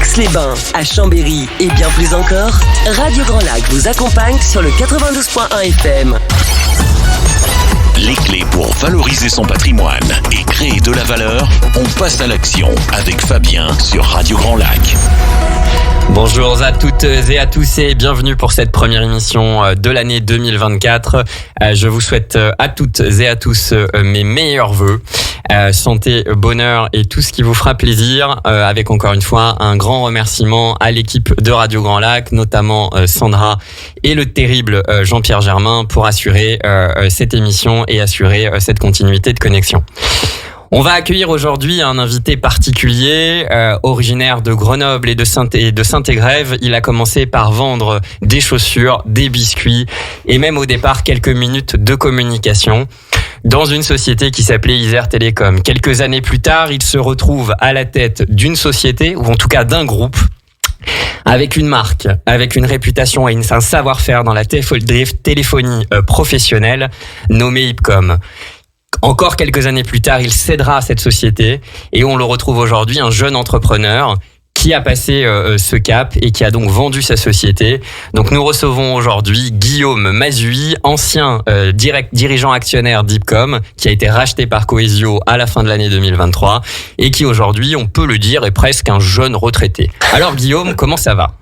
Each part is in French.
Aix-les-Bains, à Chambéry et bien plus encore, Radio Grand Lac vous accompagne sur le 92.1 FM. Les clés pour valoriser son patrimoine et créer de la valeur, on passe à l'action avec Fabien sur Radio Grand Lac. Bonjour à toutes et à tous et bienvenue pour cette première émission de l'année 2024. Je vous souhaite à toutes et à tous mes meilleurs vœux. Santé, bonheur et tout ce qui vous fera plaisir, avec encore une fois un grand remerciement à l'équipe de Radio Grand Lac, notamment Sandra et le terrible Jean-Pierre Germain pour assurer cette émission et assurer cette continuité de connexion. On va accueillir aujourd'hui un invité particulier, originaire de Grenoble et de Saint-Égrève. Il a commencé par vendre des chaussures, des biscuits et même au départ quelques minutes de communication dans une société qui s'appelait Isère Télécom. Quelques années plus tard, il se retrouve à la tête d'une société, ou en tout cas d'un groupe, avec une marque, avec une réputation et un savoir-faire dans la téléphonie professionnelle, nommée Ipcom. Encore quelques années plus tard, il cédera à cette société et on le retrouve aujourd'hui, un jeune entrepreneur qui a passé ce cap et qui a donc vendu sa société. Donc nous recevons aujourd'hui Guillaume Mazui, ancien dirigeant actionnaire d'Ipcom, qui a été racheté par Cohesio à la fin de l'année 2023 et qui aujourd'hui, on peut le dire, est presque un jeune retraité. Alors Guillaume, comment ça va ?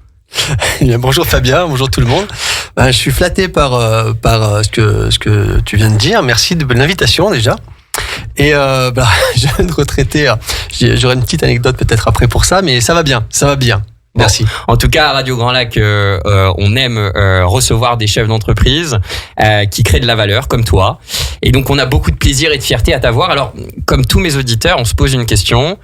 Bonjour Fabien, bonjour tout le monde. Je suis flatté par ce que tu viens de dire. Merci de l'invitation déjà. Et jeune retraité, j'aurai une petite anecdote peut-être après pour ça, mais ça va bien. Merci. Bon, en tout cas, à Radio Grand Lac, on aime recevoir des chefs d'entreprise qui créent de la valeur, comme toi. Et donc, on a beaucoup de plaisir et de fierté à t'avoir. Alors, comme tous mes auditeurs, on se pose une question.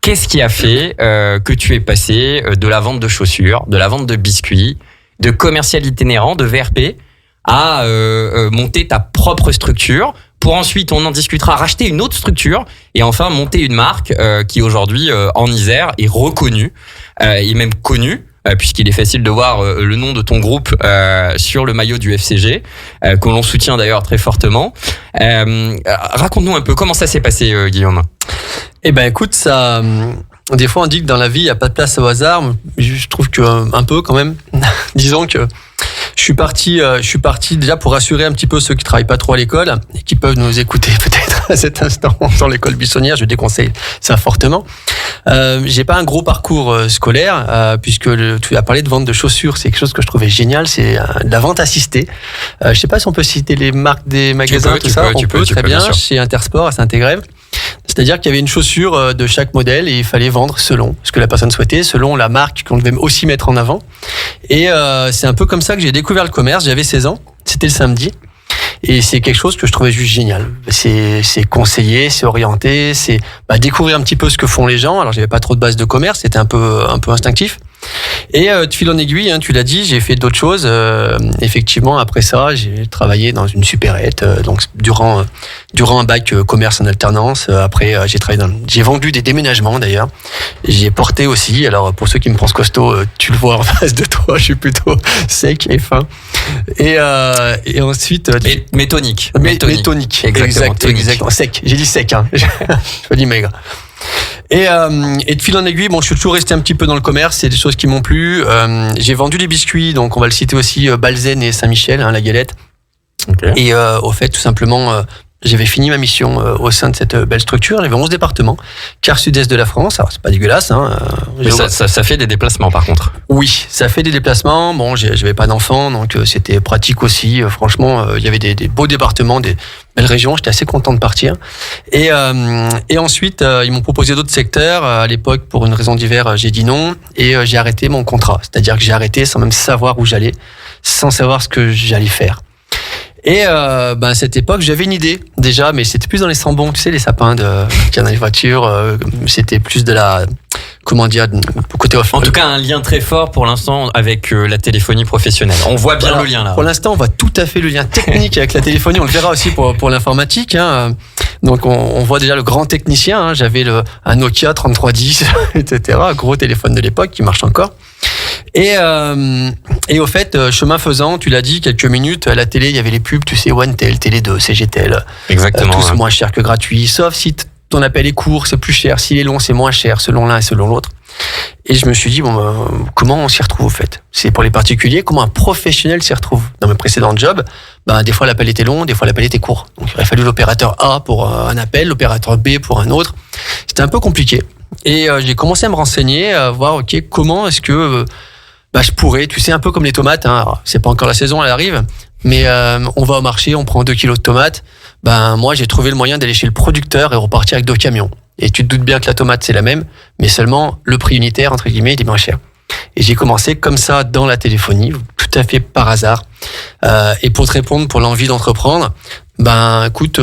Qu'est-ce qui a fait que tu es passé de la vente de chaussures, de la vente de biscuits, de commercial itinérant, de VRP, à monter ta propre structure pour ensuite, on en discutera, racheter une autre structure et enfin monter une marque qui aujourd'hui en Isère est reconnue et même connue, puisqu'il est facile de voir le nom de ton groupe sur le maillot du FCG, que l'on soutient d'ailleurs très fortement. Raconte-nous un peu comment ça s'est passé, Guillaume. Eh ben écoute, ça, des fois on dit que dans la vie il n'y a pas de place au hasard. Je trouve que un peu quand même. Disons que je suis parti déjà pour rassurer un petit peu ceux qui travaillent pas trop à l'école et qui peuvent nous écouter peut-être à cet instant dans l'école buissonnière. Je déconseille ça fortement. J'ai pas un gros parcours scolaire puisque tu as parlé de vente de chaussures, c'est quelque chose que je trouvais génial, c'est de la vente assistée. Je sais pas si on peut citer les marques des magasins, on peut très bien chez Intersport à Saint-Égrève. C'est-à-dire qu'il y avait une chaussure de chaque modèle et il fallait vendre selon ce que la personne souhaitait, selon la marque qu'on devait aussi mettre en avant. Et c'est un peu comme ça que j'ai découvert le commerce. J'avais 16 ans, c'était le samedi. Et c'est quelque chose que je trouvais juste génial. C'est conseiller, c'est orienter, c'est découvrir un petit peu ce que font les gens. Alors j'avais pas trop de base de commerce, c'était un peu instinctif. Et de fil en aiguille, tu l'as dit, j'ai fait d'autres choses. Effectivement, après ça, j'ai travaillé dans une supérette. Donc durant un bac commerce en alternance. Après, j'ai vendu des déménagements d'ailleurs. J'ai porté aussi. Alors pour ceux qui me pensent costaud, tu le vois en face de toi, je suis plutôt sec et fin. Et ensuite, mais tonique. Tonique. Exactement. Sec. J'ai dit sec. Je pas dit maigre. Et de fil en aiguille, je suis toujours resté un petit peu dans le commerce, c'est des choses qui m'ont plu. J'ai vendu des biscuits, donc on va le citer aussi, Balzen et Saint-Michel, la galette. Okay. Et au fait, tout simplement, j'avais fini ma mission au sein de cette belle structure. J'avais 11 départements, quart sud-est de la France. Alors, c'est pas dégueulasse. Mais ça fait des déplacements, par contre. Oui, ça fait des déplacements. Bon, j'avais pas d'enfants, donc c'était pratique aussi. Franchement, il y avait des beaux départements, des belle région, j'étais assez content de partir. Et ensuite, ils m'ont proposé d'autres secteurs. À l'époque, pour une raison divers, j'ai dit non et j'ai arrêté mon contrat. C'est-à-dire que j'ai arrêté sans même savoir où j'allais, sans savoir ce que j'allais faire. Et à cette époque, j'avais une idée déjà, mais c'était plus dans les sambons, tu sais, les sapins qu'il y a dans les voitures. C'était plus de la... Comment dire, côté off. En tout cas, un lien très fort pour l'instant avec la téléphonie professionnelle. On voit bien le lien là. Pour l'instant, on voit tout à fait le lien technique avec la téléphonie. On le verra aussi pour l'informatique. Donc, on voit déjà le grand technicien. J'avais un Nokia 3310, etc. Gros téléphone de l'époque qui marche encore. Et au fait, chemin faisant, tu l'as dit, quelques minutes, à la télé, il y avait les pubs, tu sais, OneTel, Télé2, CGTel. Exactement. Tous moins cher que gratuit, sauf si ton appel est court, c'est plus cher. S'il est long, c'est moins cher, selon l'un et selon l'autre. Et je me suis dit, comment on s'y retrouve au fait? C'est pour les particuliers, comment un professionnel s'y retrouve? Dans mes précédents jobs, des fois l'appel était long, des fois l'appel était court. Donc il aurait fallu l'opérateur A pour un appel, l'opérateur B pour un autre. C'était un peu compliqué. Et j'ai commencé à me renseigner, à voir comment est-ce que je pourrais, tu sais, un peu comme les tomates, hein. Alors, c'est pas encore la saison, elle arrive, mais on va au marché, on prend 2 kilos de tomates. Moi j'ai trouvé le moyen d'aller chez le producteur et repartir avec 2 camions. Et tu te doutes bien que la tomate, c'est la même, mais seulement le prix unitaire, entre guillemets, il est moins cher. Et j'ai commencé comme ça dans la téléphonie, tout à fait par hasard. Et pour te répondre, pour l'envie d'entreprendre, écoute,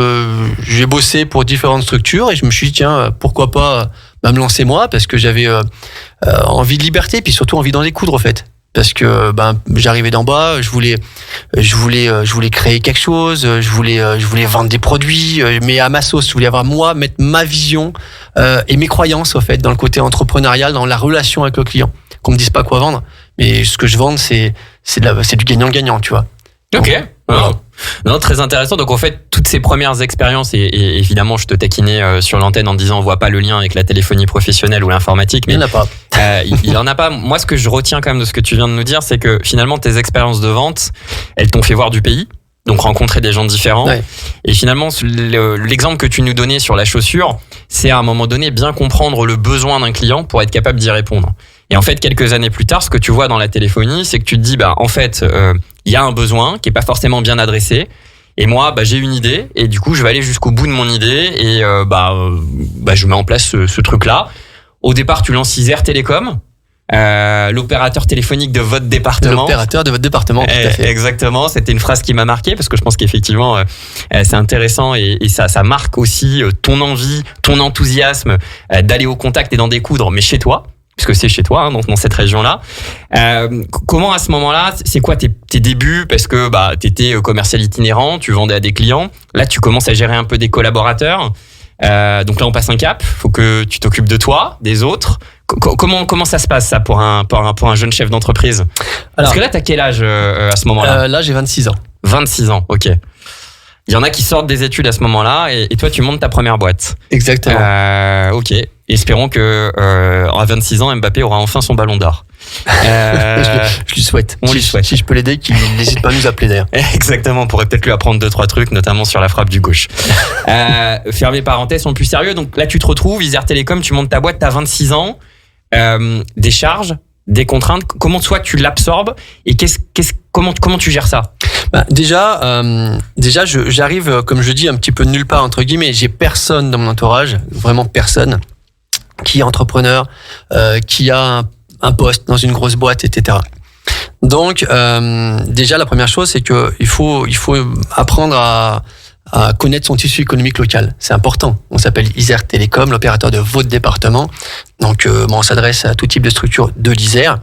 j'ai bossé pour différentes structures et je me suis dit, tiens, pourquoi pas me lancer moi, parce que j'avais envie de liberté, puis surtout envie d'en découdre, au fait. Parce que j'arrivais d'en bas, je voulais créer quelque chose, je voulais vendre des produits, mais à ma sauce. Je voulais avoir mettre ma vision et mes croyances, au fait, dans le côté entrepreneurial, dans la relation avec le client. Qu'on me dise pas quoi vendre, mais ce que je vends, c'est du gagnant-gagnant, tu vois. Ok. Non, très intéressant. Donc en fait, toutes ces premières expériences, et évidemment, je te taquinais sur l'antenne en disant on voit pas le lien avec la téléphonie professionnelle ou l'informatique, mais il n'y en a pas. Il en a pas. Moi, ce que je retiens quand même de ce que tu viens de nous dire, c'est que finalement, tes expériences de vente, elles t'ont fait voir du pays, donc rencontrer des gens différents. Ouais. Et finalement, l'exemple que tu nous donnais sur la chaussure, c'est à un moment donné bien comprendre le besoin d'un client pour être capable d'y répondre. Et en fait, quelques années plus tard, ce que tu vois dans la téléphonie, c'est que tu te dis, en fait, il y a un besoin qui est pas forcément bien adressé. Et moi, j'ai une idée, et du coup, je vais aller jusqu'au bout de mon idée, et je mets en place ce truc-là. Au départ, tu lances Isère Télécom, l'opérateur téléphonique de votre département. L'opérateur de votre département, tout à fait. Exactement, c'était une phrase qui m'a marqué, parce que je pense qu'effectivement, c'est intéressant, et ça marque aussi ton envie, ton enthousiasme d'aller au contact et d'en découdre, mais chez toi. Puisque c'est chez toi, hein, dans cette région-là. Comment à ce moment-là, c'est quoi tes débuts? Parce que t'étais commercial itinérant, tu vendais à des clients. Là, tu commences à gérer un peu des collaborateurs. Donc là, on passe un cap. Faut que tu t'occupes de toi, des autres. Comment ça se passe ça pour un jeune chef d'entreprise? Parce que là, t'as quel âge à ce moment-là? Là, j'ai 26 ans. 26 ans, ok. Il y en a qui sortent des études à ce moment-là, et toi, tu montes ta première boîte. Exactement. Ok. Espérons que à 26 ans, Mbappé aura enfin son ballon d'or. Je lui souhaite. On lui souhaite. Si je peux l'aider, qu'il n'hésite pas à nous appeler d'ailleurs. Exactement, on pourrait peut-être lui apprendre 2-3 trucs, notamment sur la frappe du gauche. Fermez parenthèse, en plus sérieux. Donc là, tu te retrouves, Isère Télécom, tu montes ta boîte, t'as 26 ans, des charges, des contraintes. Comment toi tu l'absorbes et comment tu gères ça? Déjà, j'arrive, comme je dis, un petit peu de nulle part, entre guillemets. J'ai personne dans mon entourage, vraiment personne, qui est entrepreneur, qui a un poste dans une grosse boîte, etc. Donc, déjà, la première chose, c'est que il faut apprendre à connaître son tissu économique local. C'est important. On s'appelle Isère Télécom, l'opérateur de votre département. Donc, on s'adresse à tout type de structure de l'Isère.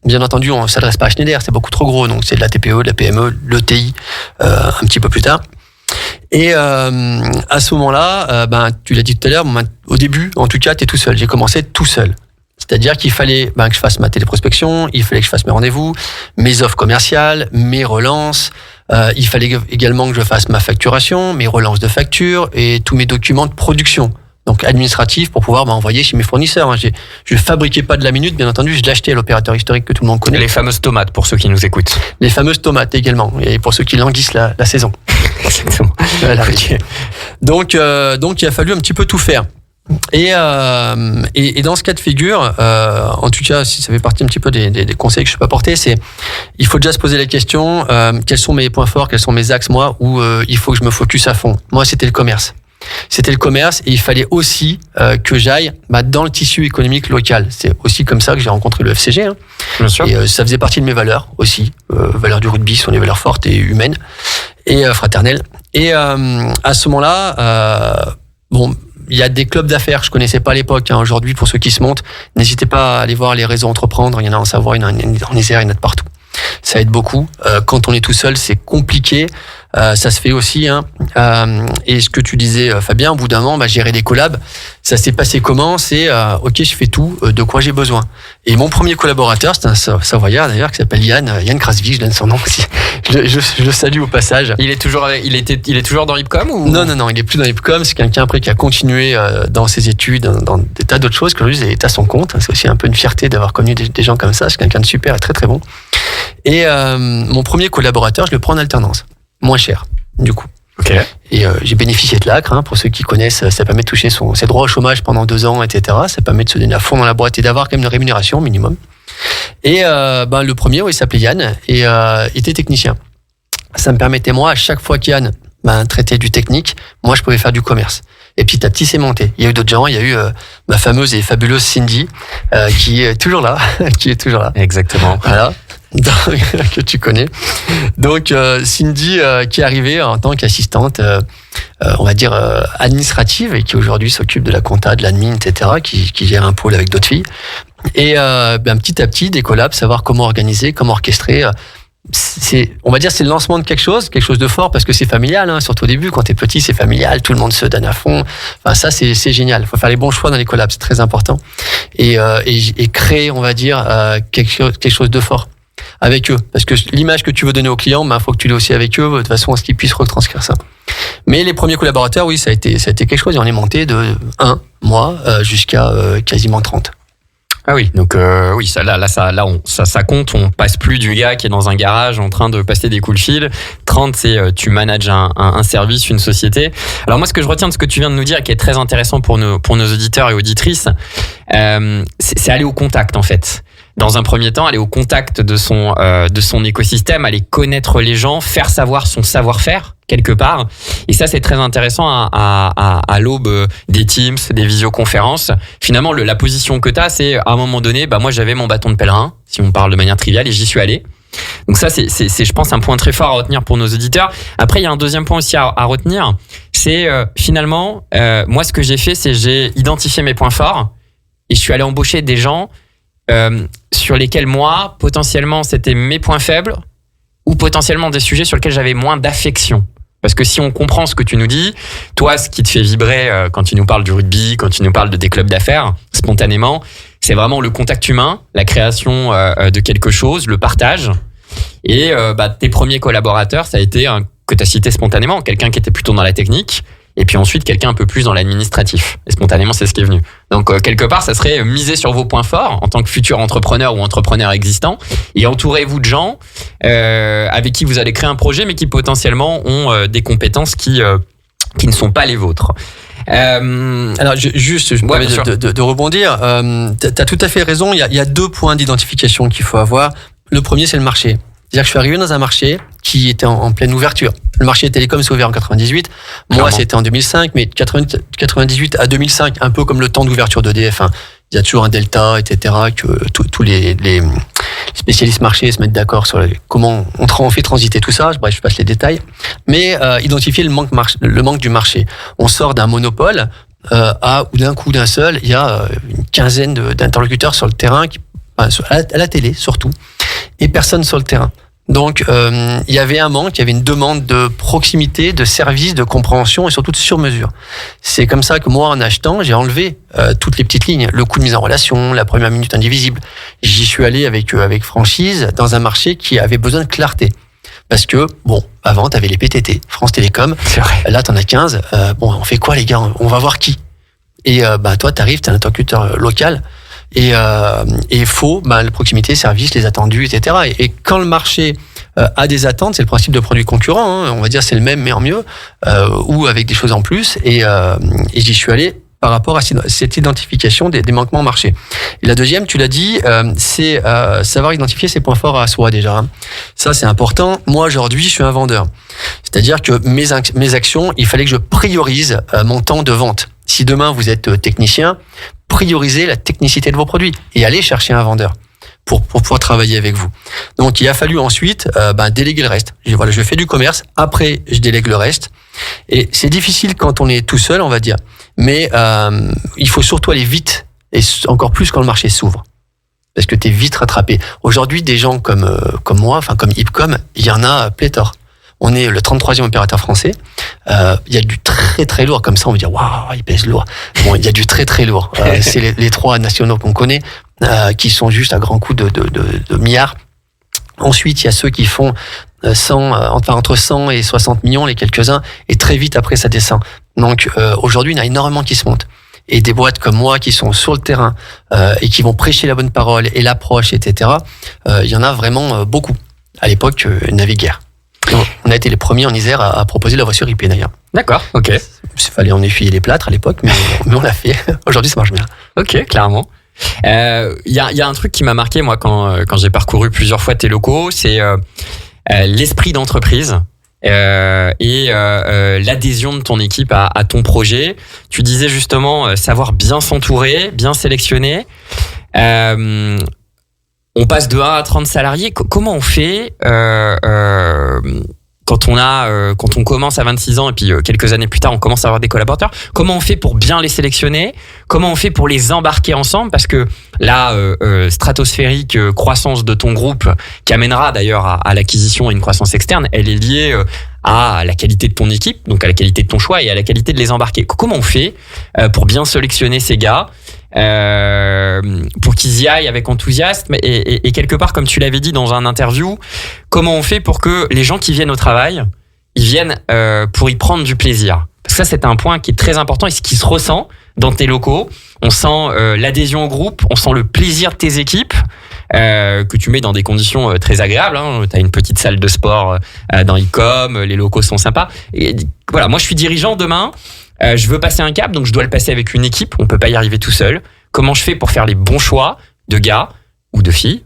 Bien entendu, on ne s'adresse pas à Schneider, c'est beaucoup trop gros. Donc, c'est de la TPE, de la PME, l'ETI, un petit peu plus tard. Et à ce moment-là, tu l'as dit tout à l'heure, au début, en tout cas, tu es tout seul. J'ai commencé tout seul. C'est-à-dire qu'il fallait que je fasse ma téléprospection, il fallait que je fasse mes rendez-vous, mes offres commerciales, mes relances. Il fallait également que je fasse ma facturation, mes relances de factures et tous mes documents de production. Donc administratif pour pouvoir envoyer chez mes fournisseurs. Je ne fabriquais pas de la minute, bien entendu, je l'achetais à l'opérateur historique que tout le monde connaît. Les fameuses tomates pour ceux qui nous écoutent. Les fameuses tomates également, et pour ceux qui languissent la saison. Exactement. Voilà. Donc il a fallu un petit peu tout faire. Et dans ce cas de figure, en tout cas, si ça fait partie un petit peu des conseils que je peux apporter, c'est il faut déjà se poser la question quels sont mes points forts, quels sont mes axes moi où il faut que je me focus à fond. Moi, c'était le commerce. C'était le commerce et il fallait aussi que j'aille dans le tissu économique local. C'est aussi comme ça que j'ai rencontré le FCG. Hein. Bien sûr. Et ça faisait partie de mes valeurs aussi. Valeurs du rugby sont des valeurs fortes et humaines et fraternelles. Et à ce moment-là, il y a des clubs d'affaires que je connaissais pas à l'époque. Hein. Aujourd'hui, pour ceux qui se montent, n'hésitez pas à aller voir les réseaux entreprendre. Il y en a en Savoie, il y en a en Isère, il y en a de partout. Ça aide beaucoup. Quand on est tout seul, c'est compliqué. Ça se fait aussi. Et ce que tu disais, Fabien, au bout d'un moment, gérer des collabs, ça s'est passé comment ? C'est ok, je fais tout. De quoi j'ai besoin ? Et mon premier collaborateur, c'est un Savoyard d'ailleurs qui s'appelle Yann Krasvig, je donne son nom aussi. Je le salue au passage. Il est toujours dans Hipcom ou ? Non, il est plus dans Hipcom. C'est quelqu'un après qui a continué dans ses études, dans des tas d'autres choses. Qu'aujourd'hui, il est à son compte. C'est aussi un peu une fierté d'avoir connu des gens comme ça. C'est quelqu'un de super et très très bon. Et mon premier collaborateur, je le prends en alternance. Moins cher, du coup. Okay. Et j'ai bénéficié de l'ACRE, pour ceux qui connaissent, ça permet de toucher ses droits au chômage pendant 2 ans, etc. Ça permet de se donner à fond dans la boîte et d'avoir quand même une rémunération minimum. Et le premier, il s'appelait Yann et il était technicien. Ça me permettait, moi, à chaque fois qu'Yann traitait du technique, moi, je pouvais faire du commerce. Et petit à petit, c'est monté. Il y a eu d'autres gens. Il y a eu ma fameuse et fabuleuse Cindy, qui est toujours là. Exactement. Voilà. Que tu connais. Donc Cindy qui est arrivée en tant qu'assistante on va dire administrative et qui aujourd'hui s'occupe de la compta, de l'admin, etc., qui gère un pôle avec d'autres filles. Et petit à petit, des collabs, savoir comment organiser, comment orchestrer. On va dire c'est le lancement de quelque chose de fort parce que c'est familial, surtout au début quand t'es petit c'est familial, tout le monde se donne à fond. Enfin ça c'est génial, faut faire les bons choix dans les collabs, c'est très important et créer on va dire quelque chose de fort avec eux, parce que l'image que tu veux donner aux clients, faut que tu l'aies aussi avec eux de façon à ce qu'ils puissent retranscrire ça. Mais les premiers collaborateurs, oui, ça a été quelque chose et on est monté de 1 mois jusqu'à quasiment 30. Ah oui, donc oui, ça compte. On passe plus du gars qui est dans un garage en train de passer des coups de fil. 30, c'est tu manages un service, une société. Alors moi, ce que je retiens de ce que tu viens de nous dire, qui est très intéressant pour nos auditeurs et auditrices, c'est aller au contact en fait. Dans un premier temps, aller au contact de son écosystème, aller connaître les gens, faire savoir son savoir-faire quelque part. Et ça, c'est très intéressant à l'aube des Teams, des visioconférences. Finalement, la position que tu as, c'est à un moment donné, moi j'avais mon bâton de pèlerin, si on parle de manière triviale, et j'y suis allé. Donc ça, c'est je pense un point très fort à retenir pour nos auditeurs. Après, il y a un deuxième point aussi à retenir, c'est finalement, moi ce que j'ai fait, c'est j'ai identifié mes points forts et je suis allé embaucher des gens sur lesquels moi, potentiellement, c'était mes points faibles ou potentiellement des sujets sur lesquels j'avais moins d'affection. Parce que si on comprend ce que tu nous dis, toi, ce qui te fait vibrer quand tu nous parles du rugby, quand tu nous parles de des clubs d'affaires, spontanément, c'est vraiment le contact humain, la création de quelque chose, le partage. Et tes premiers collaborateurs, ça a été que tu as cité spontanément, quelqu'un qui était plutôt dans la technique, et puis ensuite quelqu'un un peu plus dans l'administratif. Et spontanément, c'est ce qui est venu. Donc quelque part, ça serait miser sur vos points forts en tant que futur entrepreneur ou entrepreneur existant, et entourez-vous de gens avec qui vous allez créer un projet, mais qui potentiellement ont des compétences qui ne sont pas les vôtres. Alors juste je me permets de rebondir. T'as tout à fait raison. Il y a 2 points d'identification qu'il faut avoir. Le premier, c'est le marché. C'est-à-dire que je suis arrivé dans un marché qui était en pleine ouverture. Le marché télécom s'est ouvert en 98. Moi, c'était en 2005, mais 98 à 2005, un peu comme le temps d'ouverture d'EDF. Il y a toujours un delta, etc., que tous les spécialistes marchés se mettent d'accord sur comment on fait transiter tout ça. Bref, je passe les détails. Mais identifier le manque du marché. On sort d'un monopole où d'un coup, d'un seul, il y a une quinzaine d'interlocuteurs sur le terrain, à la télé surtout, et personne sur le terrain. Donc, il y avait un manque, il y avait une demande de proximité, de service, de compréhension et surtout de sur-mesure. C'est comme ça que moi, en achetant, j'ai enlevé toutes les petites lignes, le coût de mise en relation, la première minute indivisible. J'y suis allé avec franchise dans un marché qui avait besoin de clarté. Parce que, avant, t'avais les PTT, France Télécom. C'est vrai. Là, t'en as 15. On fait quoi, les gars? On va voir qui? Et toi, t'arrives, t'es un interlocuteur local. Et faut la proximité, service, les attendus, etc. Et quand le marché a des attentes, c'est le principe de produits concurrents, on va dire c'est le même mais en mieux, ou avec des choses en plus. Et j'y suis allé par rapport à cette identification des manquements marché. Et la deuxième, tu l'as dit, c'est savoir identifier ses points forts à soi déjà. Ça, c'est important. Moi, aujourd'hui, je suis un vendeur. C'est-à-dire que mes actions, il fallait que je priorise mon temps de vente. Si demain, vous êtes technicien, priorisez la technicité de vos produits et allez chercher un vendeur pour pouvoir travailler avec vous. Donc, il a fallu ensuite déléguer le reste. Je fais du commerce, après, je délègue le reste. Et c'est difficile quand on est tout seul, on va dire. Mais il faut surtout aller vite, et encore plus quand le marché s'ouvre. parce que t'es vite rattrapé. Aujourd'hui, des gens comme moi, enfin comme Ipcom, il y en a pléthore. On est le 33e opérateur français. Il y a du très très lourd, comme ça on va dire waouh, il pèse lourd. Bon, il y a du très très lourd. C'est les 3 nationaux qu'on connaît, qui sont juste à grands coups de milliards. Ensuite, il y a ceux qui font entre 100 et 60 millions, les quelques-uns, et très vite après ça descend. Donc aujourd'hui, il y en a énormément qui se montent. Et des boîtes comme moi qui sont sur le terrain et qui vont prêcher la bonne parole et l'approche, etc. Il y en a vraiment beaucoup. À l'époque, il n'y en avait guère. On a été les premiers en Isère à proposer la voiture IP d'ailleurs. D'accord, ok. Il fallait en essuyer les plâtres à l'époque, mais on l'a fait. Aujourd'hui, ça marche bien. Ok, clairement. Il y a un truc qui m'a marqué moi quand j'ai parcouru plusieurs fois tes locaux, c'est l'esprit d'entreprise. Et l'adhésion de ton équipe à ton projet. Tu disais justement savoir bien s'entourer, bien sélectionner. On passe de 1 à 30 salariés. Comment on fait quand on commence à 26 ans et puis quelques années plus tard on commence à avoir des collaborateurs? Comment on fait pour bien les sélectionner? Comment on fait pour les embarquer ensemble? Parce que la stratosphérique croissance de ton groupe, qui amènera d'ailleurs à l'acquisition et une croissance externe, elle est liée à la qualité de ton équipe, donc à la qualité de ton choix et à la qualité de les embarquer. Comment on fait pour bien sélectionner ces gars, pour qu'ils y aillent avec enthousiasme et quelque part, comme tu l'avais dit dans un interview, comment on fait pour que les gens qui viennent au travail, ils viennent pour y prendre du plaisir? Parce que ça, c'est un point qui est très important et ce qui se ressent dans tes locaux. On sent l'adhésion au groupe, on sent le plaisir de tes équipes, que tu mets dans des conditions très agréables. Tu as une petite salle de sport dans Icom, les locaux sont sympas. Et voilà, moi je suis dirigeant demain, je veux passer un cap, donc je dois le passer avec une équipe, on peut pas y arriver tout seul. Comment je fais pour faire les bons choix de gars ou de filles,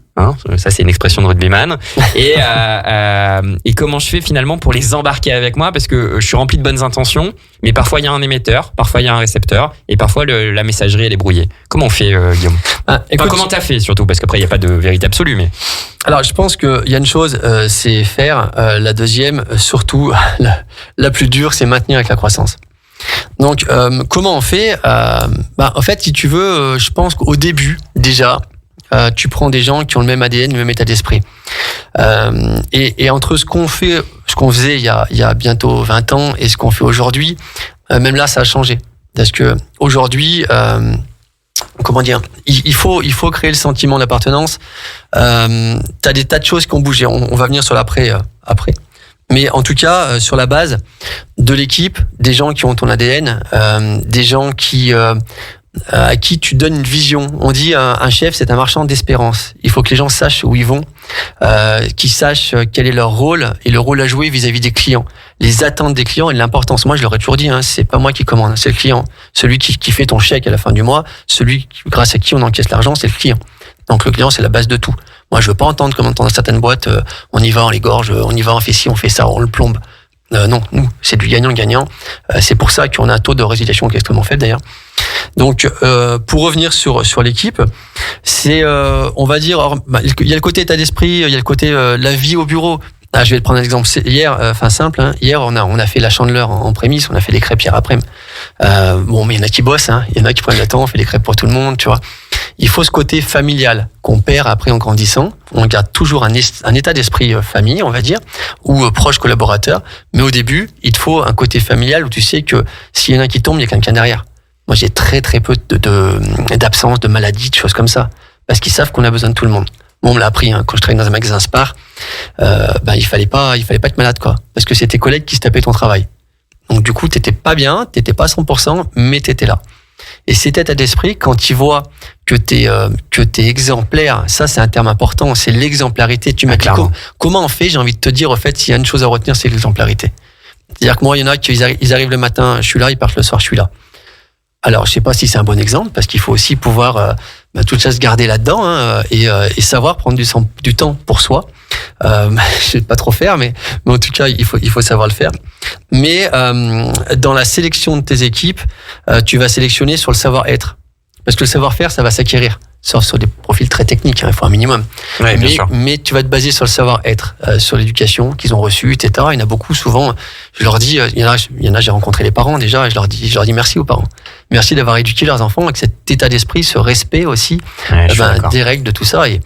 ça c'est une expression de rugbyman, et comment je fais finalement pour les embarquer avec moi, parce que je suis rempli de bonnes intentions, mais parfois il y a un émetteur, parfois il y a un récepteur, et parfois la messagerie elle est brouillée. Comment on fait, Guillaume? Comment t'as fait surtout, parce qu'après il n'y a pas de vérité absolue, mais... Alors je pense qu'il y a une chose, c'est faire. La deuxième, surtout la plus dure, c'est maintenir avec la croissance. Donc comment on fait? En fait, si tu veux, je pense qu'au début déjà, tu prends des gens qui ont le même ADN, le même état d'esprit. Et entre ce qu'on faisait il y a bientôt 20 ans et ce qu'on fait aujourd'hui, même là, ça a changé. Parce que aujourd'hui, comment dire, il faut créer le sentiment d'appartenance. T'as des tas de choses qui ont bougé. On va venir sur l'après après. Mais en tout cas, sur la base de l'équipe, des gens qui ont ton ADN, des gens à qui tu donnes une vision. On dit un chef, c'est un marchand d'espérance. Il faut que les gens sachent où ils vont, qu'ils sachent quel est leur rôle et le rôle à jouer vis-à-vis des clients, les attentes des clients et l'importance. Moi, je leur ai toujours dit, c'est pas moi qui commande, c'est le client. Celui qui fait ton chèque à la fin du mois, celui grâce à qui on encaisse l'argent, c'est le client. Donc le client, c'est la base de tout. Moi, je veux pas entendre comme dans certaines boîtes, on y va, on les gorge, on y va, on fait ci, on fait ça, on le plombe. Non, nous, c'est du gagnant-gagnant. C'est pour ça qu'on a un taux de résiliation qui est extrêmement faible d'ailleurs. Donc, pour revenir sur l'équipe, c'est, on va dire, il y a le côté état d'esprit, il y a le côté la vie au bureau. Je vais te prendre un exemple. Hier, simple. Hier, on a fait la chandeleur en prémisse, on a fait des crêpes hier après. Mais il y en a qui bossent. Il y en a qui prennent le temps, on fait des crêpes pour tout le monde, tu vois. Il faut ce côté familial qu'on perd après en grandissant. On garde toujours un état d'esprit famille, on va dire, ou proche collaborateur. Mais au début, il te faut un côté familial où tu sais que s'il y en a un qui tombe, il y a quelqu'un derrière. Moi, j'ai très très peu d'absence, de maladie, de choses comme ça, parce qu'ils savent qu'on a besoin de tout le monde. Bon, on me l'a appris quand je travaillais dans un magasin Spar. Il fallait pas être malade, quoi, parce que c'est tes collègues qui se tapaient ton travail. Donc du coup, t'étais pas bien, t'étais pas à 100%, mais t'étais là. Et cet état d'esprit, quand ils voient que t'es exemplaire, ça c'est un terme important, c'est l'exemplarité. Tu m'as dit comment on fait? J'ai envie de te dire, au fait, s'il y a une chose à retenir, c'est l'exemplarité. C'est-à-dire que moi, il y en a qui ils arrivent le matin, je suis là, ils partent le soir, je suis là. Alors, je sais pas si c'est un bon exemple, parce qu'il faut aussi pouvoir toute chose garder là-dedans et savoir prendre du temps pour soi. Je vais pas trop faire, mais en tout cas, il faut savoir le faire. Mais dans la sélection de tes équipes, tu vas sélectionner sur le savoir-être, parce que le savoir-faire, ça va s'acquérir, sauf sur des profils très techniques. Il faut un minimum. Ouais, mais tu vas te baser sur le savoir-être, sur l'éducation qu'ils ont reçue, etc. Il y en a beaucoup. Souvent, je leur dis, il y en a, j'ai rencontré les parents déjà, et je leur dis merci aux parents. merci d'avoir éduqué leurs enfants avec cet état d'esprit, ce respect aussi, des règles de tout ça. Et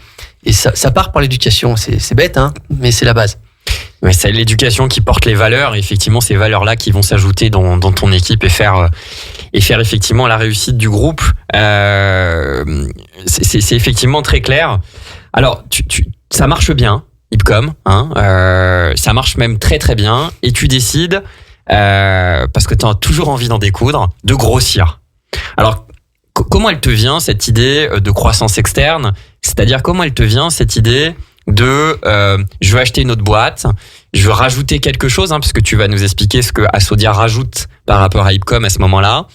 ça part par l'éducation. C'est bête, hein, mais c'est la base. Ouais, c'est l'éducation qui porte les valeurs, et effectivement ces valeurs-là qui vont s'ajouter dans ton équipe et faire effectivement la réussite du groupe. C'est effectivement très clair. Alors ça marche bien, Ipcom, hein, ça marche même très très bien, et tu décides parce que tu as toujours envie d'en découdre, de grossir. Alors comment elle te vient cette idée de croissance externe? C'est-à-dire comment elle te vient cette idée de je veux acheter une autre boîte, je veux rajouter quelque chose, hein, parce que tu vas nous expliquer ce que Assodia rajoute par rapport à Ipcom à ce moment-là,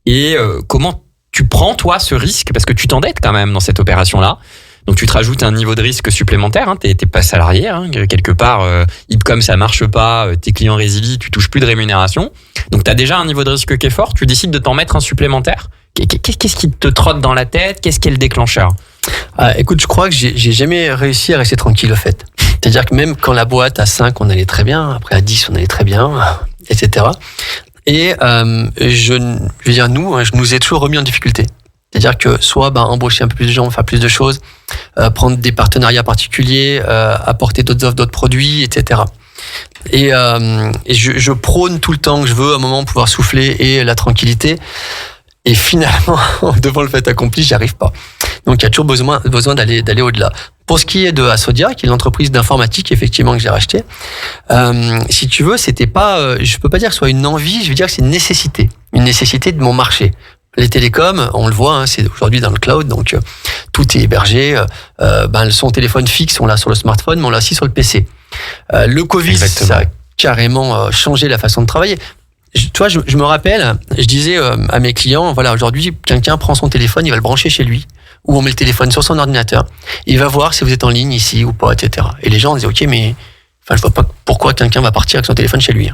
et comment tu prends toi ce risque, parce que tu t'endettes quand même dans cette opération-là, donc tu te rajoutes un niveau de risque supplémentaire, hein, t'es pas salarié, hein, quelque part Ipcom ça marche pas, tes clients résilient, tu touches plus de rémunération, donc t'as déjà un niveau de risque qui est fort, tu décides de t'en mettre un supplémentaire. Qu'est-ce qui te trotte dans la tête? Qu'est-ce qui est le déclencheur? Écoute, je crois que j'ai jamais réussi à rester tranquille au fait. C'est-à-dire que même quand la boîte à 5, on allait très bien, après à 10, on allait très bien, etc. Et je nous ai toujours remis en difficulté. C'est-à-dire que soit embaucher un peu plus de gens, faire plus de choses, prendre des partenariats particuliers, apporter d'autres offres, d'autres produits, etc. Et je prône tout le temps que je veux à un moment pouvoir souffler et la tranquillité. Et finalement, devant le fait accompli, j'y arrive pas. Donc, il y a toujours besoin d'aller au-delà. Pour ce qui est de Assodia, qui est l'entreprise d'informatique, effectivement, que j'ai racheté, si tu veux, c'était pas, je peux pas dire que ce soit une envie, je veux dire que c'est une nécessité de mon marché. Les télécoms, on le voit, hein, c'est aujourd'hui dans le cloud, donc tout est hébergé. Son téléphone fixe, on l'a sur le smartphone, mais on l'a aussi sur le PC. Le Covid, Exactement. Ça a carrément changé la façon de travailler. Je me rappelle, je disais à mes clients, voilà, aujourd'hui, quelqu'un prend son téléphone, il va le brancher chez lui, ou on met le téléphone sur son ordinateur, il va voir si vous êtes en ligne ici ou pas, etc. Et les gens disaient, ok, mais je vois pas pourquoi quelqu'un va partir avec son téléphone chez lui.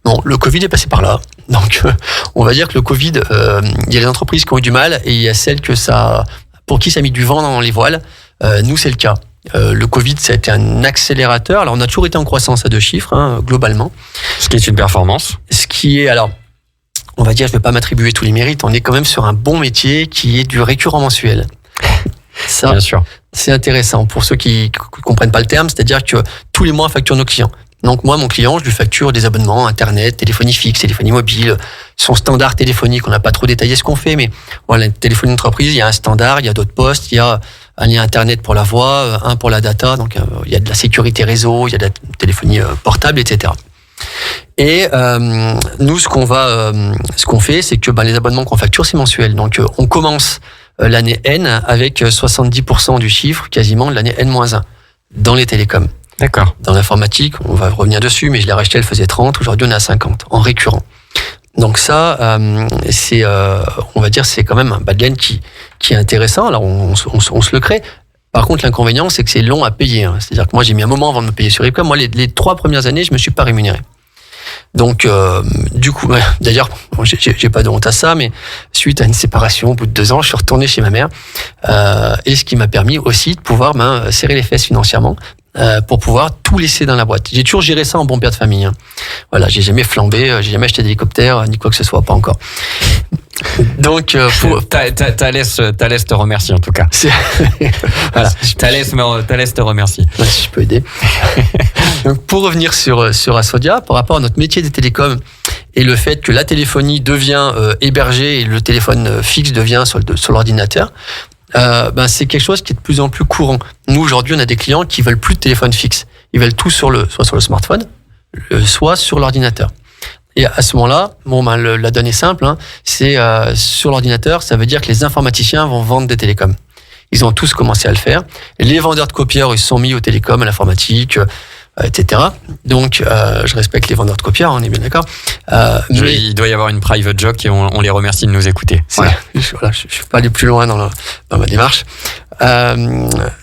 Non, le Covid est passé par là. Donc, on va dire que le Covid, il y a des entreprises qui ont eu du mal, et il y a celles pour qui ça a mis du vent dans les voiles. Nous, c'est le cas. Le Covid, ça a été un accélérateur. Alors, on a toujours été en croissance à 2 chiffres, hein, globalement. Ce qui est une performance. Ce qui est, alors, on va dire, je ne vais pas m'attribuer tous les mérites, on est quand même sur un bon métier qui est du récurrent mensuel. Ça, bien sûr. C'est intéressant pour ceux qui ne comprennent pas le terme, c'est-à-dire que tous les mois, on facture nos clients. Donc moi, mon client, je lui facture des abonnements, Internet, téléphonie fixe, téléphonie mobile, son standard téléphonique. On n'a pas trop détaillé ce qu'on fait, mais voilà, téléphonie d'entreprise, il y a un standard, il y a d'autres postes, il y a un lien Internet pour la voix, un pour la data, donc il y a de la sécurité réseau, il y a de la téléphonie portable, etc. Et nous, ce qu'on fait, c'est que les abonnements qu'on facture, c'est mensuel. Donc on commence l'année N avec 70% du chiffre, quasiment de l'année N-1 dans les télécoms. D'accord. Dans l'informatique, on va revenir dessus, mais je l'ai racheté, elle faisait 30, aujourd'hui on est à 50, en récurrent. Donc ça, on va dire, c'est quand même un bas de gaine qui est intéressant, alors on se le crée. Par contre, l'inconvénient, c'est que c'est long à payer. Hein. C'est-à-dire que moi, j'ai mis un moment avant de me payer sur Ipcom. Moi, les 3 premières années, je me suis pas rémunéré. Donc, du coup, d'ailleurs, j'ai pas de honte à ça, mais suite à une séparation, au bout de 2 ans, je suis retourné chez ma mère, et ce qui m'a permis aussi de pouvoir serrer les fesses financièrement, pour pouvoir tout laisser dans la boîte. J'ai toujours géré ça en bon père de famille. Hein. Voilà, j'ai jamais flambé, j'ai jamais acheté d'hélicoptère, ni quoi que ce soit, pas encore. Donc, Thalès te remercie en tout cas. Voilà. Thalès te remercie. Ouais, si je peux aider. Donc, pour revenir sur Assodia, par rapport à notre métier des télécoms et le fait que la téléphonie devient hébergée et le téléphone fixe devient sur l'ordinateur, c'est quelque chose qui est de plus en plus courant. Nous, aujourd'hui, on a des clients qui veulent plus de téléphone fixe. Ils veulent tout soit sur le smartphone, soit sur l'ordinateur. Et à ce moment-là, la donne est simple, hein, c'est sur l'ordinateur, ça veut dire que les informaticiens vont vendre des télécoms. Ils ont tous commencé à le faire. Les vendeurs de copieurs, ils se sont mis aux télécoms, à l'informatique, etc. Donc, je respecte les vendeurs de copieurs, on est bien d'accord. Mais il doit y avoir une private joke et on les remercie de nous écouter. Ouais, je suis pas allé plus loin dans ma démarche.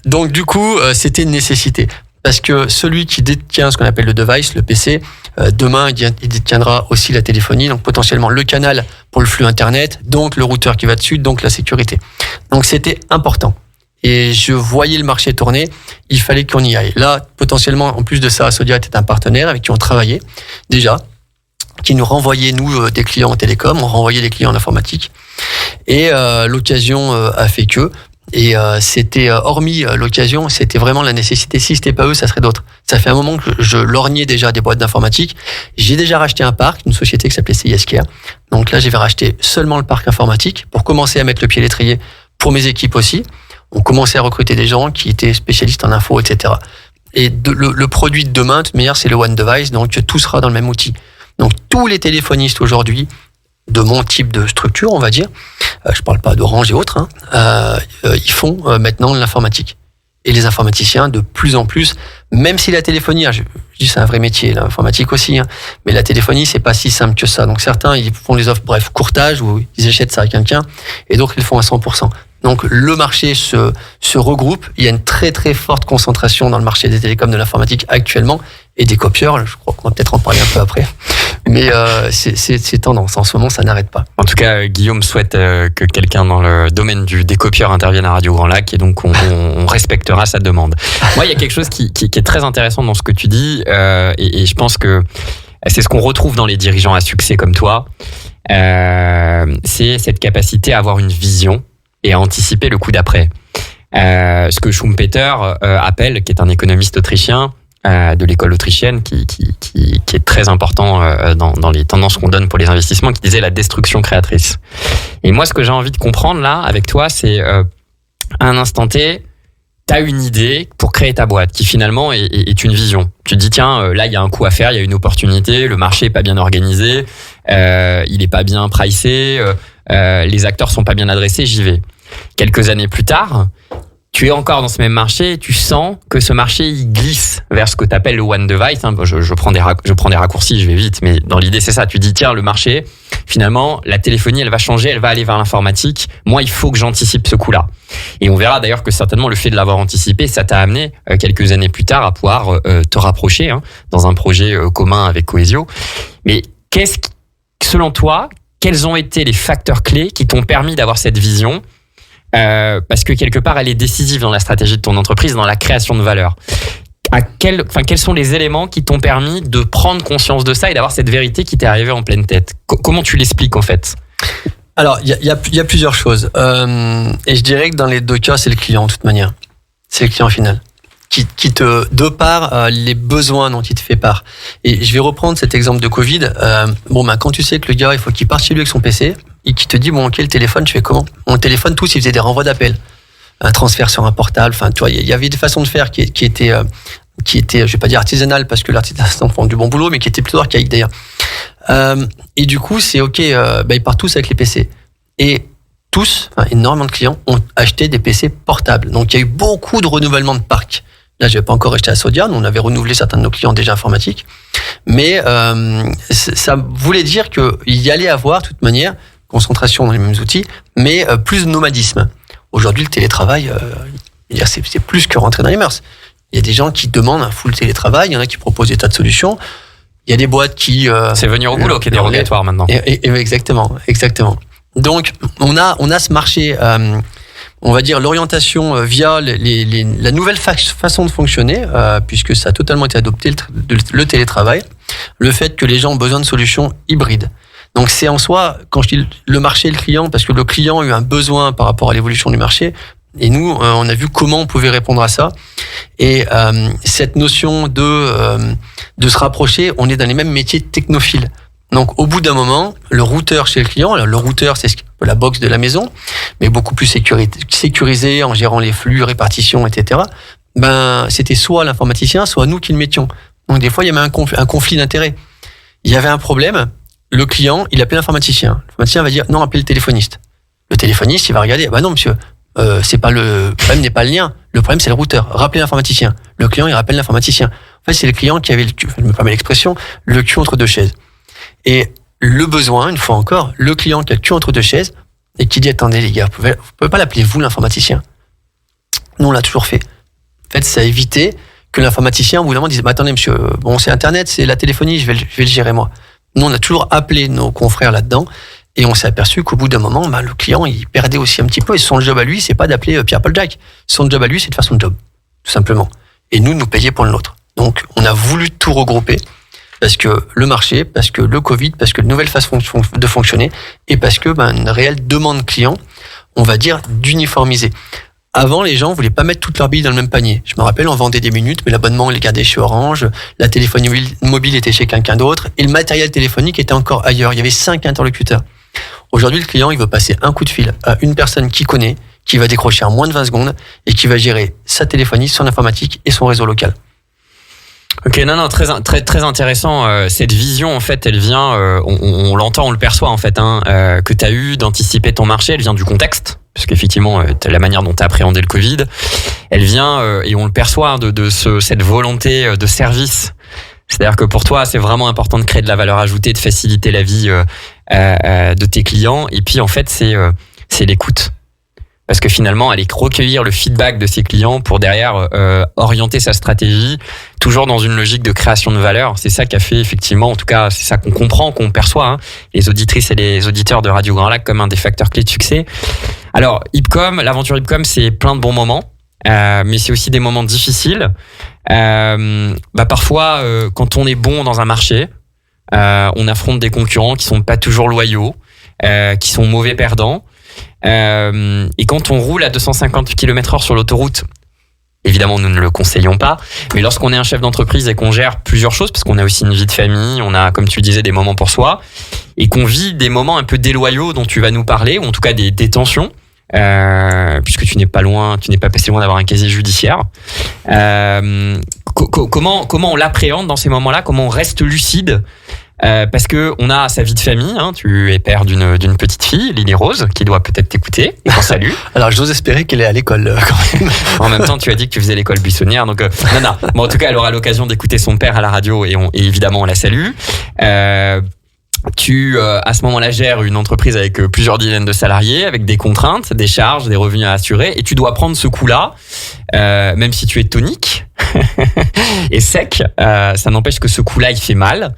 Donc, du coup, c'était une nécessité. Parce que celui qui détient ce qu'on appelle le device, le PC, demain, il détiendra aussi la téléphonie, donc potentiellement le canal pour le flux Internet, donc le routeur qui va dessus, donc la sécurité. Donc, c'était important. Et je voyais le marché tourner, il fallait qu'on y aille. Là, potentiellement, en plus de ça, Assodia était un partenaire avec qui on travaillait déjà. qui nous renvoyaient, nous, des clients en télécom, on renvoyait des clients en informatique. Et l'occasion a fait que... Et c'était, hormis l'occasion, c'était vraiment la nécessité. Si c'était pas eux, ça serait d'autres. Ça fait un moment que je lorgnais déjà des boîtes d'informatique. J'ai déjà racheté un parc, une société qui s'appelait CISCare. Donc là, j'ai racheté seulement le parc informatique pour commencer à mettre le pied à l'étrier pour mes équipes aussi. On commençait à recruter des gens qui étaient spécialistes en info, etc. Et le produit de demain, de toute manière, c'est le One Device. Donc tout sera dans le même outil. Donc tous les téléphonistes aujourd'hui, de mon type de structure, on va dire, je parle pas d'Orange et autres, ils font maintenant de l'informatique. Et les informaticiens, de plus en plus, même si la téléphonie, je dis c'est un vrai métier, l'informatique aussi, mais la téléphonie, c'est pas si simple que ça. Donc certains, ils font des offres, bref, courtage, où ils achètent ça à quelqu'un, et d'autres, ils le font à 100%. Donc le marché se regroupe, il y a une très très forte concentration dans le marché des télécoms de l'informatique actuellement, et des copieurs, je crois qu'on va peut-être en parler un peu après. Mais c'est tendance, en ce moment ça n'arrête pas. En tout cas, Guillaume souhaite que quelqu'un dans le domaine des copieurs intervienne à Radio Grand Lac, et donc on respectera sa demande. Moi, il y a quelque chose qui est très intéressant dans ce que tu dis, et je pense que c'est ce qu'on retrouve dans les dirigeants à succès comme toi, c'est cette capacité à avoir une vision et à anticiper le coup d'après. Ce que Schumpeter appelle, qui est un économiste autrichien, de l'école autrichienne, qui est très important dans les tendances qu'on donne pour les investissements, qui disait la destruction créatrice. Et moi, ce que j'ai envie de comprendre là, avec toi, c'est à un instant T, tu as une idée pour créer ta boîte, qui finalement est une vision. Tu te dis, tiens, là, il y a un coup à faire, il y a une opportunité, le marché est pas bien organisé, il est pas bien pricé, les acteurs sont pas bien adressés, j'y vais. Quelques années plus tard, tu es encore dans ce même marché et tu sens que ce marché il glisse vers ce que tu appelles le One Device. Je prends des raccourcis, je vais vite, mais dans l'idée c'est ça. Tu dis tiens, le marché, finalement, la téléphonie elle va changer, elle va aller vers l'informatique. Moi, il faut que j'anticipe ce coup-là. Et on verra d'ailleurs que certainement le fait de l'avoir anticipé, ça t'a amené quelques années plus tard à pouvoir te rapprocher dans un projet commun avec Cohesio. Mais selon toi, quels ont été les facteurs clés qui t'ont permis d'avoir cette vision? Parce que quelque part, elle est décisive dans la stratégie de ton entreprise, dans la création de valeur. Quels sont les éléments qui t'ont permis de prendre conscience de ça et d'avoir cette vérité qui t'est arrivée en pleine tête? Comment tu l'expliques en fait? Alors, il y a plusieurs choses. Et je dirais que dans les deux cas, c'est le client, de toute manière. C'est le client final. Qui de par les besoins dont il te fait part. Et je vais reprendre cet exemple de Covid. Quand tu sais que le gars, il faut qu'il parte chez lui avec son PC, et qu'il te dit, ok, le téléphone, tu fais comment? Mon téléphone, tous, ils faisaient des renvois d'appels. Un transfert sur un portable. Enfin, tu vois, il y avait des façons de faire qui étaient, je vais pas dire artisanales, parce que l'artisan font du bon boulot, mais qui étaient plutôt archaïques d'ailleurs. Et du coup, c'est ok, ils partent tous avec les PC. Et énormément de clients ont acheté des PC portables. Donc, il y a eu beaucoup de renouvellement de parc. Là, je n'avais pas encore acheté à Sodia. Nous, on avait renouvelé certains de nos clients déjà informatiques. Mais ça voulait dire qu'il y allait avoir, de toute manière, concentration dans les mêmes outils, mais plus de nomadisme. Aujourd'hui, le télétravail, c'est plus que rentrer dans les mœurs. Il y a des gens qui demandent un full télétravail. Il y en a qui proposent des tas de solutions. Il y a des boîtes qui... c'est venir au boulot qui est dérogatoire maintenant. Exactement. Donc, on a ce marché... on va dire l'orientation via la nouvelle façon de fonctionner, puisque ça a totalement été adopté, le télétravail, le fait que les gens ont besoin de solutions hybrides. Donc c'est en soi, quand je dis le marché et le client, parce que le client a eu un besoin par rapport à l'évolution du marché, et nous, on a vu comment on pouvait répondre à ça. Et cette notion de se rapprocher, on est dans les mêmes métiers technophiles. Donc, au bout d'un moment, le routeur chez le client, le routeur, c'est la box de la maison, mais beaucoup plus sécurisé en gérant les flux, répartition, etc. C'était soit l'informaticien, soit nous qui le mettions. Donc, des fois, il y avait un conflit d'intérêts. Il y avait un problème. Le client, il appelle l'informaticien. L'informaticien va dire, non, appelez le téléphoniste. Le téléphoniste, il va regarder, non, monsieur, le problème n'est pas le lien. Le problème, c'est le routeur. Rappelez l'informaticien. Le client, il rappelle l'informaticien. En fait, c'est le client qui avait je me permets l'expression, le cul entre deux chaises. Et le besoin, une fois encore, le client qui a le cul entre deux chaises et qui dit, attendez les gars, vous pouvez pas l'appeler vous l'informaticien. Nous, on l'a toujours fait. En fait, ça a évité que l'informaticien, au bout d'un moment, dise, attendez monsieur, c'est Internet, c'est la téléphonie, je vais le gérer moi. Nous, on a toujours appelé nos confrères là-dedans et on s'est aperçu qu'au bout d'un moment, le client, il perdait aussi un petit peu et son job à lui, c'est pas d'appeler Pierre-Paul Jack. Son job à lui, c'est de faire son job, tout simplement. Et nous payer pour le nôtre. Donc, on a voulu tout regrouper. parce que le marché, parce que le Covid, parce que de nouvelles façons de fonctionner, et parce que une réelle demande client, on va dire, d'uniformiser. Avant, les gens voulaient pas mettre toutes leurs billes dans le même panier. Je me rappelle, on vendait des minutes, mais l'abonnement, on les gardait chez Orange, la téléphonie mobile était chez quelqu'un d'autre, et le matériel téléphonique était encore ailleurs. Il y avait 5 interlocuteurs. Aujourd'hui, le client, il veut passer un coup de fil à une personne qu'il connaît, qui va décrocher en moins de 20 secondes, et qui va gérer sa téléphonie, son informatique et son réseau local. Ok, non, très intéressant. Cette vision, en fait, elle vient, on l'entend, on le perçoit, en fait, que tu as eu d'anticiper ton marché, elle vient du contexte. Parce qu'effectivement, la manière dont tu as appréhendé le Covid, elle vient, et on le perçoit, cette volonté de service. C'est-à-dire que pour toi, c'est vraiment important de créer de la valeur ajoutée, de faciliter la vie de tes clients. Et puis, en fait, c'est l'écoute. Parce que finalement, aller recueillir le feedback de ses clients pour derrière orienter sa stratégie, toujours dans une logique de création de valeur. C'est ça qu'a fait effectivement, en tout cas, c'est ça qu'on comprend, qu'on perçoit, les auditrices et les auditeurs de Radio Grand Lac comme un des facteurs clés de succès. Alors, Ipcom, l'aventure Ipcom, c'est plein de bons moments, mais c'est aussi des moments difficiles. Parfois, quand on est bon dans un marché, on affronte des concurrents qui sont pas toujours loyaux, qui sont mauvais perdants. Et quand on roule à 250 km/h sur l'autoroute, évidemment nous ne le conseillons pas, mais lorsqu'on est un chef d'entreprise et qu'on gère plusieurs choses, parce qu'on a aussi une vie de famille, on a, comme tu disais, des moments pour soi, et qu'on vit des moments un peu déloyaux dont tu vas nous parler, ou en tout cas des tensions, puisque tu n'es pas passé loin d'avoir un casier judiciaire. Comment on l'appréhende dans ces moments-là? Comment on reste lucide? Parce que on a sa vie de famille, tu es père d'une petite fille, Lily Rose, qui doit peut-être t'écouter, et qu'on salue. Alors j'ose espérer qu'elle est à l'école quand même. En même temps, tu as dit que tu faisais l'école buissonnière, donc non. Bon, en tout cas, elle aura l'occasion d'écouter son père à la radio, et évidemment on la salue. Tu à ce moment-là gères une entreprise avec plusieurs dizaines de salariés, avec des contraintes, des charges, des revenus à assurer, et tu dois prendre ce coup-là, même si tu es tonique et sec, ça n'empêche que ce coup-là il fait mal.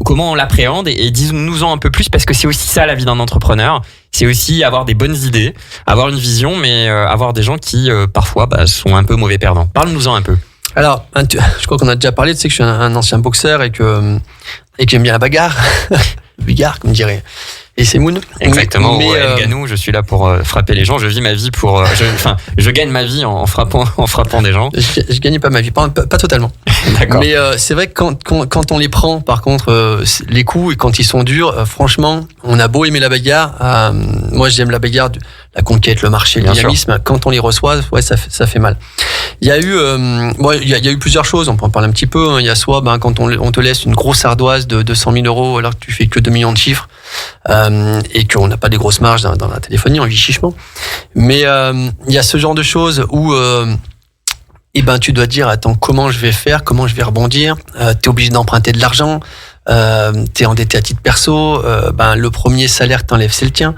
Comment on l'appréhende, et dis-nous-en un peu plus, parce que c'est aussi ça la vie d'un entrepreneur, c'est aussi avoir des bonnes idées, avoir une vision, mais avoir des gens qui parfois sont un peu mauvais perdants. Parle-nous-en un peu. Alors, je crois qu'on a déjà parlé, tu sais que je suis un ancien boxeur et que j'aime bien la bagarre, bagarre comme dirait et c'est Moon. Exactement, mais Nganou, je suis là pour frapper les gens, je vis ma vie je gagne ma vie en frappant des gens. Je gagne pas ma vie, pas totalement. D'accord. Mais c'est vrai que quand on les prend, par contre, les coups, et quand ils sont durs, franchement, on a beau aimer la bagarre, moi j'aime la bagarre, la conquête, le marché, le dynamisme, quand on les reçoit, ouais, ça fait mal. Il y a eu plusieurs choses, on peut en parler un petit peu, il y a soit quand on te laisse une grosse ardoise de 200 000 euros alors que tu fais que 2 millions de chiffres, et qu'on n'a pas des grosses marges dans la téléphonie, on vit chichement. Mais il y a ce genre de choses où tu dois te dire, attends, comment je vais faire, comment je vais rebondir, t'es obligé d'emprunter de l'argent, t'es endetté à titre perso, le premier salaire que t'enlèves, c'est le tien,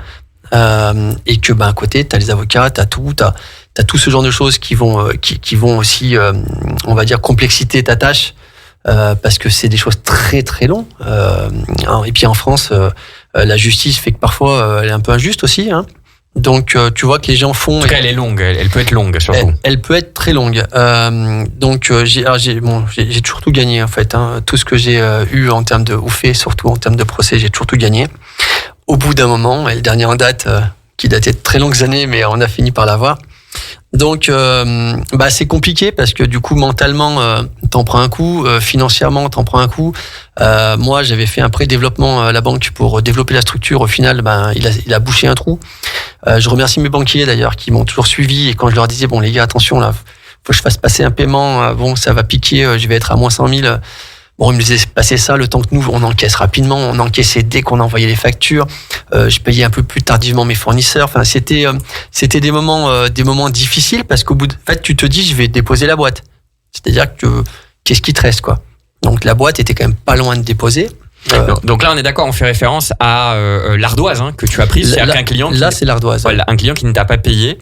et que à côté t'as les avocats, t'as tout ce genre de choses qui vont aussi, on va dire, complexiter ta tâche, parce que c'est des choses très très longues, et puis en France, la justice fait que parfois elle est un peu injuste aussi, donc tu vois que les gens font. En tout cas, elle est longue, elle peut être longue surtout. Elle peut être très longue. Donc j'ai toujours tout gagné en fait. Tout ce que j'ai eu en termes de surtout en termes de procès, j'ai toujours tout gagné. Au bout d'un moment, et le dernier en date, qui datait de très longues années, mais on a fini par l'avoir. Donc c'est compliqué parce que du coup mentalement t'en prends un coup, financièrement t'en prends un coup. Moi j'avais fait un prêt développement à la banque pour développer la structure. Au final il a bouché un trou. Je remercie mes banquiers d'ailleurs qui m'ont toujours suivi, et quand je leur disais bon les gars attention là, faut que je fasse passer un paiement, ça va piquer, je vais être à moins 100 000. Bon, ils me disaient passer ça, le temps que nous, on encaisse rapidement, on encaissait dès qu'on envoyait les factures. Je payais un peu plus tardivement mes fournisseurs. Enfin, c'était des moments difficiles parce qu'au bout en fait, tu te dis, je vais déposer la boîte. C'est-à-dire que, qu'est-ce qui te reste, quoi? Donc, la boîte était quand même pas loin de déposer. Donc là, on est d'accord, on fait référence à l'ardoise que tu as prise. C'est-à-dire qu'un client c'est l'ardoise. Voilà, un client qui ne t'a pas payé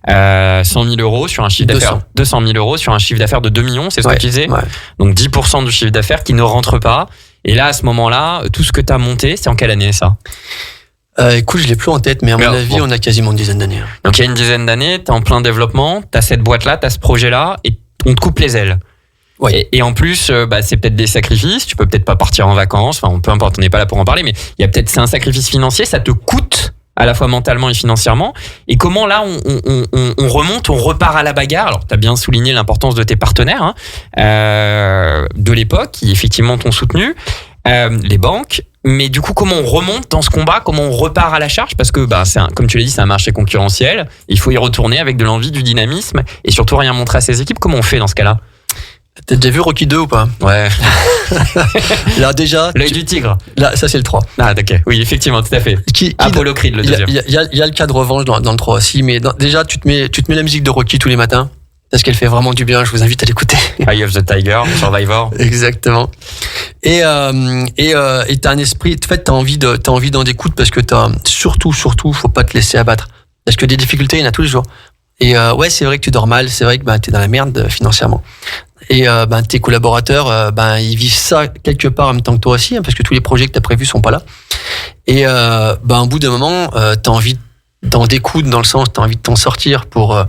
100 000 euros sur un chiffre d'affaires 200 000 euros sur un chiffre d'affaires de 2 millions, c'est ce que tu disais. Ouais. Donc 10% du chiffre d'affaires qui ne rentre pas. Et là, à ce moment-là, tout ce que tu as monté, c'est en quelle année ça? Écoute, je l'ai plus en tête, mais à mon avis, on a quasiment une dizaine d'années. Donc il y a une dizaine d'années, tu es en plein développement, tu as cette boîte-là, tu as ce projet-là, et on te coupe les ailes. Ouais. Et en plus, c'est peut-être des sacrifices. Tu peux peut-être pas partir en vacances. Enfin, peu importe, on n'est pas là pour en parler, mais il y a peut-être c'est un sacrifice financier. Ça te coûte à la fois mentalement et financièrement. Et comment là, on remonte, on repart à la bagarre. Alors, tu as bien souligné l'importance de tes partenaires de l'époque qui effectivement t'ont soutenu, les banques. Mais du coup, comment on remonte dans ce combat? Comment on repart à la charge? Parce que, comme tu l'as dit, c'est un marché concurrentiel. Il faut y retourner avec de l'envie, du dynamisme et surtout rien montrer à ses équipes. Comment on fait dans ce cas-là? T'as déjà vu Rocky 2 ou pas? Ouais. Là, déjà. L'œil du tigre. Là, ça, c'est le 3. Ah, ok. Oui, effectivement, tout à fait. Apollo Creed, le deuxième. Il y a le cas de revanche dans le 3 aussi, mais déjà, tu te mets la musique de Rocky tous les matins. Parce qu'elle fait vraiment du bien, je vous invite à l'écouter. Eye of the Tiger, Survivor. Exactement. Et t'as un esprit, en fait, t'as envie d'en découdre parce que surtout, faut pas te laisser abattre. Parce que des difficultés, il y en a tous les jours. Et ouais, c'est vrai que tu dors mal, c'est vrai que t'es dans la merde financièrement. Et tes collaborateurs, ils vivent ça quelque part en même temps que toi aussi, parce que tous les projets que t'as prévus sont pas là. Et au bout d'un moment, t'as envie d'en découdre, dans le sens, t'as envie de t'en sortir pour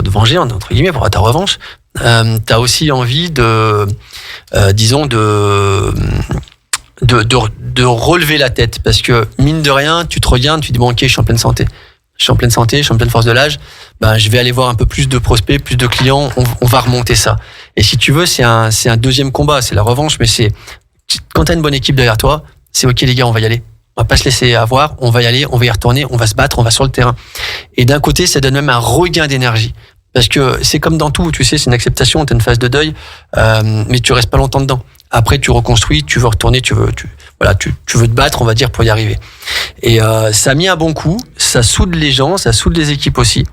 te venger, entre guillemets, pour avoir ta revanche. T'as aussi envie de relever la tête, parce que mine de rien, tu te regardes, tu te dis bon, ok, je suis en pleine santé, je suis en pleine force de l'âge, je vais aller voir un peu plus de prospects, plus de clients, on va remonter ça. Et si tu veux, c'est un deuxième combat, c'est la revanche, mais quand t'as une bonne équipe derrière toi, c'est ok les gars, on va y aller. On va pas se laisser avoir, on va y aller, on va y retourner, on va se battre, on va sur le terrain. Et d'un côté, ça donne même un regain d'énergie. Parce que c'est comme dans tout, tu sais, c'est une acceptation, t'as une phase de deuil, mais tu restes pas longtemps dedans. Après, tu reconstruis, tu veux retourner, tu veux te battre, on va dire, pour y arriver. Et ça a mis un bon coup, ça soude les gens, ça soude les équipes aussi.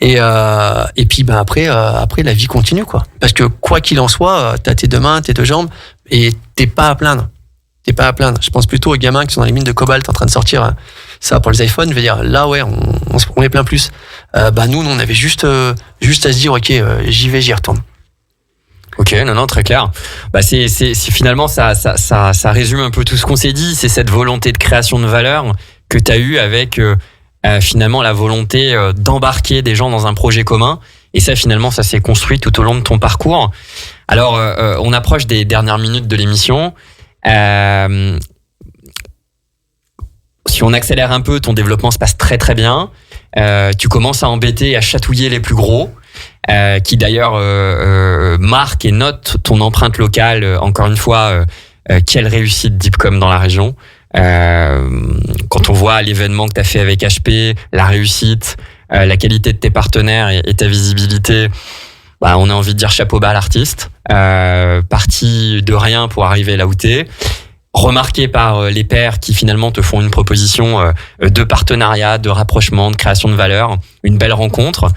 Et puis après la vie continue, quoi. Parce que quoi qu'il en soit, t'as tes deux mains, tes deux jambes, et t'es pas à plaindre. Je pense plutôt aux gamins qui sont dans les mines de cobalt en train de sortir ça pour les iPhones. Je veux dire, là, ouais, on les plaint plus. Nous, on avait juste à se dire, ok, j'y vais, j'y retourne. Ok, non, très clair. C'est finalement ça résume un peu tout ce qu'on s'est dit. C'est cette volonté de création de valeur que tu as eu avec finalement la volonté d'embarquer des gens dans un projet commun. Et ça, finalement, ça s'est construit tout au long de ton parcours. Alors, on approche des dernières minutes de l'émission. Si on accélère un peu, ton développement se passe très très bien. Tu commences à embêter et à chatouiller les plus gros, qui d'ailleurs marquent et notent ton empreinte locale. Encore une fois, quelle réussite Deepcom dans la région. Quand on voit l'événement que tu as fait avec HP, la réussite, la qualité de tes partenaires et ta visibilité, on a envie de dire chapeau bas à l'artiste. Parti de rien pour arriver là où t'es. Remarqué par les pairs qui finalement te font une proposition de partenariat, de rapprochement, de création de valeur, une belle rencontre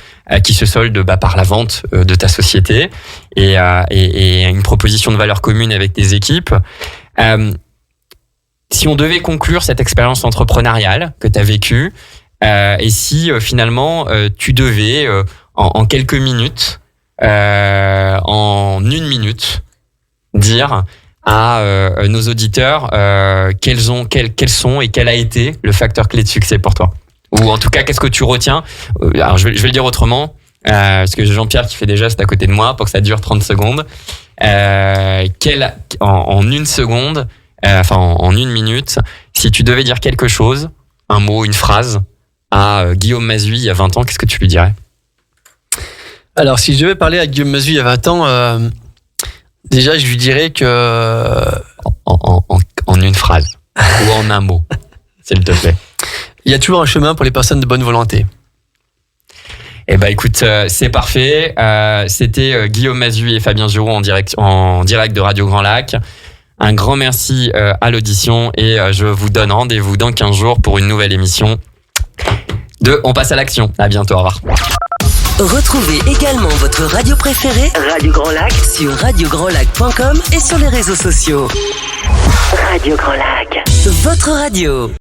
qui se solde par la vente de ta société et une proposition de valeur commune avec tes équipes. Si on devait conclure cette expérience entrepreneuriale que tu as vécue, et si finalement tu devais en quelques minutes, en 1 minute, dire à nos auditeurs quels sont et quel a été le facteur clé de succès pour toi, ou en tout cas qu'est-ce que tu retiens. Alors je vais le dire autrement, parce que j'ai Jean-Pierre qui fait des gestes à côté de moi pour que ça dure 30 secondes. En 1 seconde, en 1 minute, si tu devais dire quelque chose, un mot, une phrase à Guillaume Mazui il y a 20 ans, qu'est-ce que tu lui dirais? Alors, si je devais parler à Guillaume Mazui il y a 20 ans, déjà, je lui dirais que... En une phrase ou en un mot, s'il te plaît. Il y a toujours un chemin pour les personnes de bonne volonté. Eh ben, écoute, c'est parfait. C'était Guillaume Mazui et Fabien Giraud en direct de Radio Grand Lac. Un grand merci à l'audition et je vous donne rendez-vous dans 15 jours pour une nouvelle émission de On passe à l'action. À bientôt, au revoir. Retrouvez également votre radio préférée, Radio Grand Lac, sur radiograndlac.com et sur les réseaux sociaux. Radio Grand Lac, votre radio.